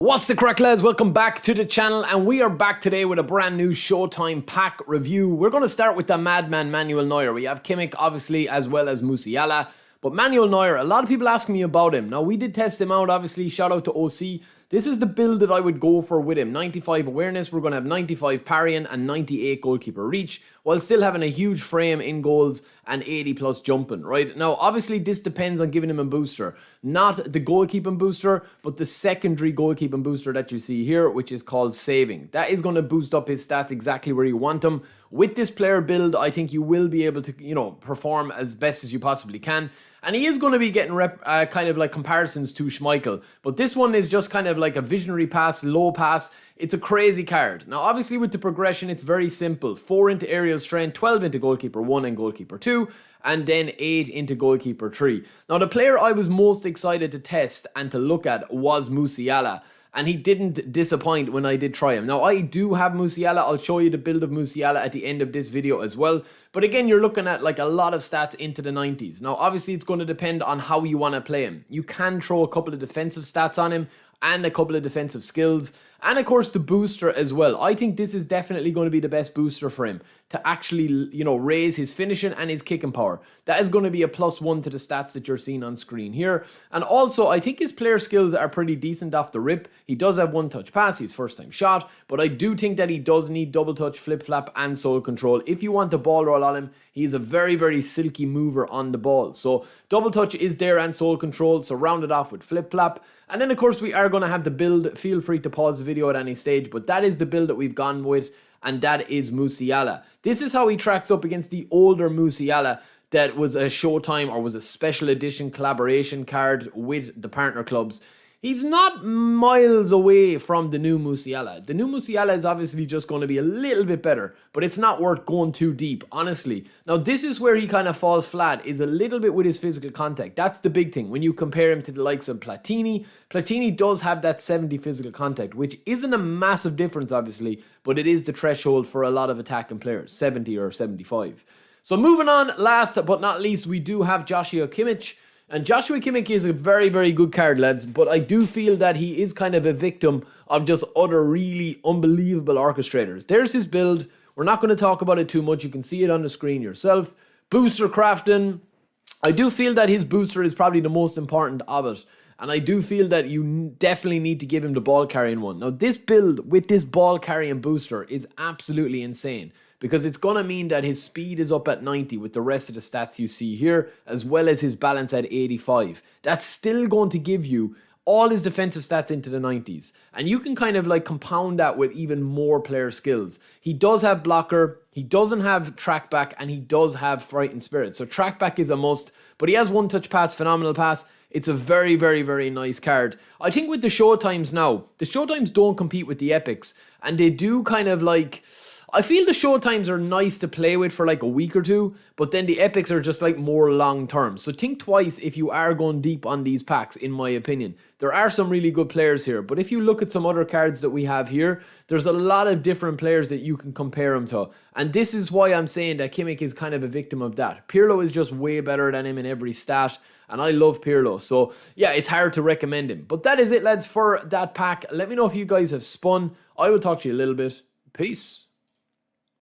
What's the crack, lads? Welcome back to the channel, and we are back today with a brand new Showtime pack review. We're going to start with the madman Manuel Neuer. We have Kimmich, obviously, as well as Musiala. But Manuel Neuer, a lot of people asking me about him. Now, we did test him out, obviously. Shout out to OC. This is the build that I would go for with him. 95 awareness, we're going to have 95 parrying and 98 goalkeeper reach, while still having a huge frame in goals and 80 plus jumping, right? Now, obviously, this depends on giving him a booster. Not the goalkeeping booster, but the secondary goalkeeping booster that you see here, which is called saving. That is going to boost up his stats exactly where you want them. With this player build, I think you will be able to, perform as best as you possibly can. And he is going to be getting kind of like comparisons to Schmeichel. But this one is just kind of like a visionary pass, low pass. It's a crazy card. Now, obviously, with the progression, it's very simple. 4 into aerial strength, 12 into goalkeeper 1 and goalkeeper 2, and then 8 into goalkeeper 3. Now, the player I was most excited to test and to look at was Musiala. And he didn't disappoint when I did try him. Now, I do have Musiala. I'll show you the build of Musiala at the end of this video as well. But again, you're looking at like a lot of stats into the 90s. Now, obviously, it's going to depend on how you want to play him. You can throw a couple of defensive stats on him and a couple of defensive skills. And of course, the booster as well. I think this is definitely going to be the best booster for him to actually, raise his finishing and his kicking power. That is going to be a +1 to the stats that you're seeing on screen here. And also, I think his player skills are pretty decent off the rip. He does have one-touch pass, he's first-time shot, but I do think that he does need double-touch, flip-flap, and sole control. If you want the ball roll on him, he's a very, very silky mover on the ball. So, double-touch is there and sole control, so round it off with flip-flap. And then, of course, we are going to have the build. Feel free to pause the video at any stage, but that is the build that we've gone with, and that is Musiala. This is how he tracks up against the older Musiala that was a Showtime or was a special edition collaboration card with the partner clubs. He's not miles away from the new Musiala. The new Musiala is obviously just going to be a little bit better, but it's not worth going too deep, honestly. Now, this is where he kind of falls flat, is a little bit with his physical contact. That's the big thing. When you compare him to the likes of Platini, Platini does have that 70 physical contact, which isn't a massive difference, obviously, but it is the threshold for a lot of attacking players, 70 or 75. So moving on, last but not least, we do have Joshua Kimmich. And Joshua Kimmich is a very, very good card, lads, but I do feel that he is kind of a victim of just other really unbelievable orchestrators. There's his build. We're not going to talk about it too much. You can see it on the screen yourself. Booster crafting. I do feel that his booster is probably the most important of it. And I do feel that you definitely need to give him the ball carrying one. Now, this build with this ball carrying booster is absolutely insane, because it's going to mean that his speed is up at 90 with the rest of the stats you see here, as well as his balance at 85. That's still going to give you all his defensive stats into the 90s. And you can kind of like compound that with even more player skills. He does have blocker, he doesn't have track back, and he does have frightened spirit. So track back is a must, but he has one-touch pass, phenomenal pass. It's a very, very, very nice card. I think with the Showtimes now, the Showtimes don't compete with the Epics, and they do kind of like... I feel the Showtimes are nice to play with for like a week or two, but then the Epics are just like more long term. So think twice if you are going deep on these packs, in my opinion. There are some really good players here, but if you look at some other cards that we have here, there's a lot of different players that you can compare him to. And this is why I'm saying that Kimmich is kind of a victim of that. Pirlo is just way better than him in every stat, and I love Pirlo. So yeah, it's hard to recommend him. But that is it, lads, for that pack. Let me know if you guys have spun. I will talk to you a little bit. Peace.